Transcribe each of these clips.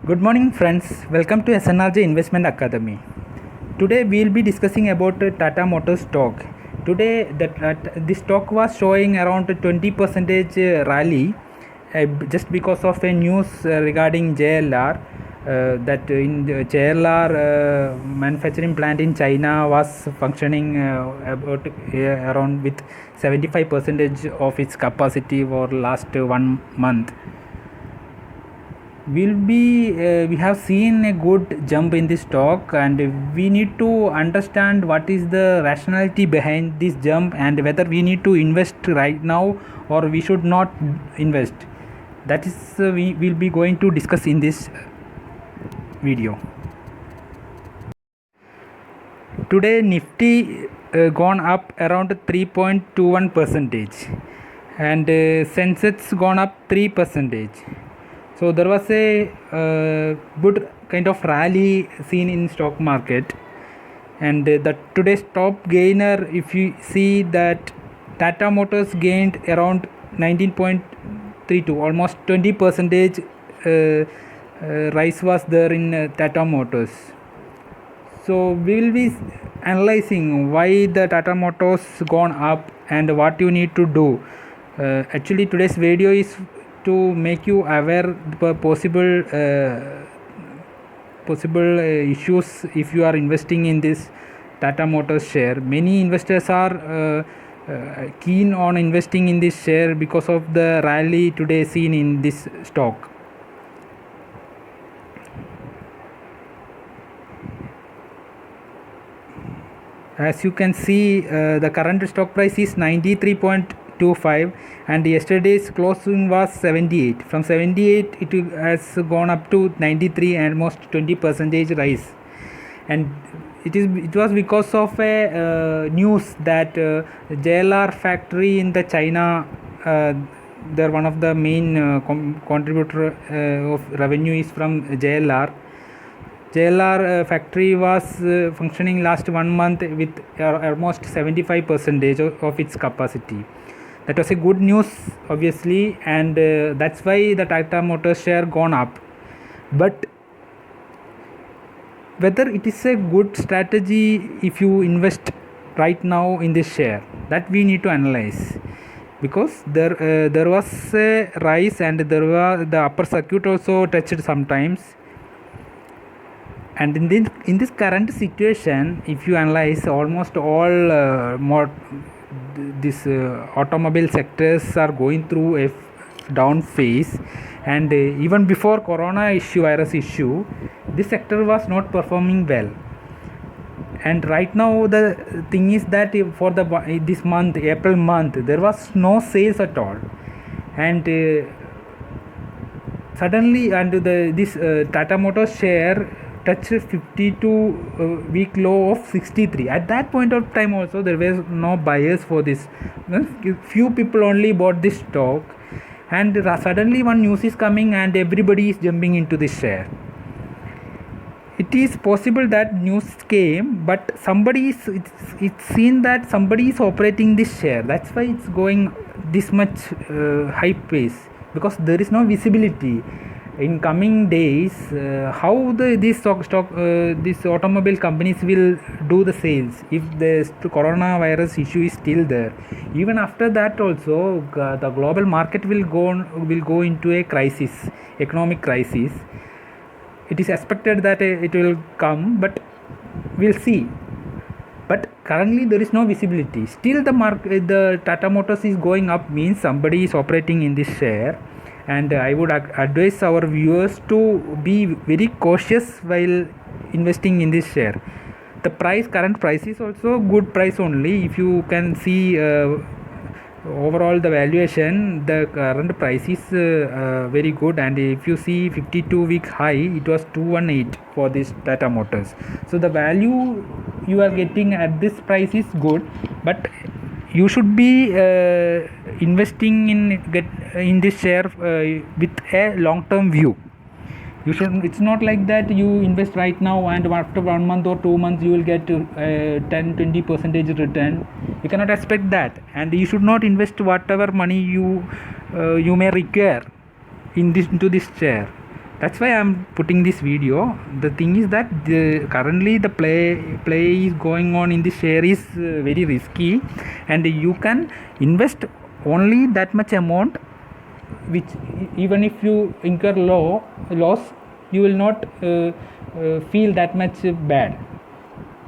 Good morning friends, welcome to SNRJ Investment Academy. Today we will be discussing about Tata Motors stock. Today the stock was showing around 20% rally just because of a news regarding JLR that in the JLR manufacturing plant in China was functioning about around with 75% of its capacity for last 1 month. We have seen a good jump in this stock, and we need to understand what is the rationality behind this jump and whether we need to invest right now or we should not invest. That is we will be going to discuss in this video. Today Nifty gone up around 3.21% and Sensex gone up 3%. So there was a good kind of rally seen in stock market, and the today's top gainer, if you see that Tata Motors gained around 19.32, almost 20% rise was there in Tata Motors. So we will be analyzing why the Tata Motors gone up and what you need to do. Actually today's video is to make you aware the possible issues if you are investing in this Tata Motors share. Many investors are keen on investing in this share because of the rally today seen in this stock. As you can see, the current stock price is 93.25 and yesterday's closing was 78. From 78 it has gone up to 93 and almost 20% rise, and it was because of a news that JLR factory in the China, they're one of the main contributor of revenue is from JLR. JLR factory was functioning last 1 month with almost 75% of its capacity. That was a good news obviously, and that's why the Tata Motors share gone up. But whether it is a good strategy if you invest right now in this share, that we need to analyze, because there was a rise and there was the upper circuit also touched sometimes. And in this current situation, if you analyze, almost all automobile sectors are going through a down phase, and even before virus issue, this sector was not performing well. And right now the thing is that for this month, April month, there was no sales at all, and suddenly this Tata Motors share touched 52 week low of 63. At that point of time also there were no buyers for this. Few people only bought this stock, and suddenly one news is coming and everybody is jumping into this share. It is possible that news came, but it's seen that somebody is operating this share. That's why it's going this much high pace, because there is no visibility in coming days how this automobile companies will do the sales if the coronavirus issue is still there. Even after that also the global market will go into a crisis, economic crisis. It is expected that it will come, but we'll see. But currently there is no visibility. Still the Tata Motors is going up, means somebody is operating in this share. And I would advise our viewers to be very cautious while investing in this share. The current price is also good price only. If you can see overall the valuation, the current price is very good, and if you see 52-week high, it was 218 for this Tata Motors. So the value you are getting at this price is good, but you should be investing in this share with a long-term view. It's not like that you invest right now and after 1 month or 2 months you will get 10-20% return. You cannot expect that, and you should not invest whatever money you may require into this share. That's why I'm putting this video. The thing is that currently the play is going on in the share is very risky, and you can invest only that much amount, which even if you incur loss, you will not feel that much bad.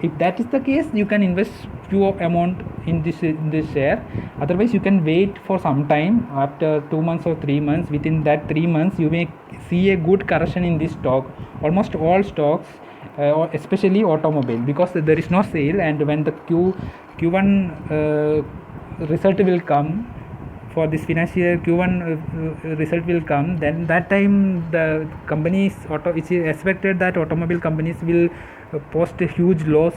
If that is the case, you can invest few amount in this share. Otherwise, you can wait for some time, after 2 months or 3 months. Within that 3 months, you may see a good correction in this stock. Almost all stocks, especially automobile, because there is no sale, and when the Q1 result will come for this financial year, Q1 result will come, then that time the companies, it is expected that automobile companies will post a huge loss.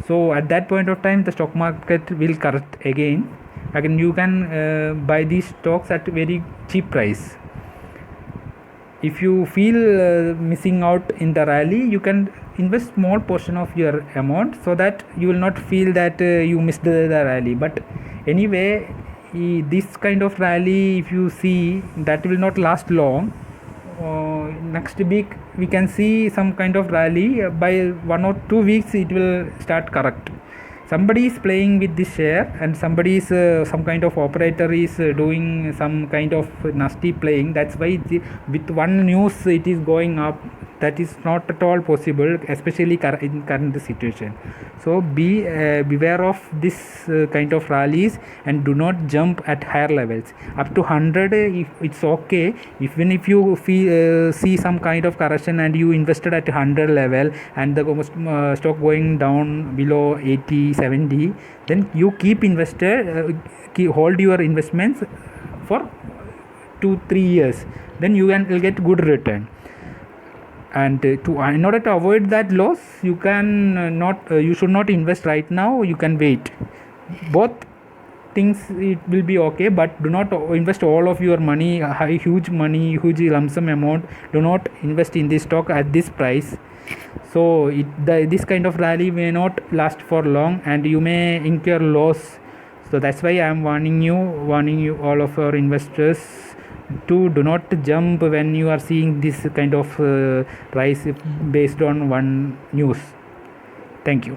So at that point of time, the stock market will correct again. Again, you can buy these stocks at very cheap price. If you feel missing out in the rally, you can invest small portion of your amount, so that you will not feel that you missed the rally. But anyway, this kind of rally, if you see, that will not last long. Next week we can see some kind of rally. By 1 or 2 weeks it will start correct. Somebody is playing with this share, and somebody is some kind of operator is doing some kind of nasty playing. That's why with one news it is going up. That is not at all possible, especially in current situation. So beware of this kind of rallies, and do not jump at higher levels. Up to 100, if it's okay. Even if you see some kind of correction and you invested at 100 level, and the stock going down below 80, 70, then you keep invested, hold your investments for 2-3 years. Then you will get good return. And in order to avoid that loss, you should not invest right now. You can wait. Both things, it will be okay, but do not invest all of your money, huge lump sum amount. Do not invest in this stock at this price. So this kind of rally may not last for long, and you may incur loss. So that's why I am warning you all of our investors to do not jump when you are seeing this kind of rise based on one news. Thank you.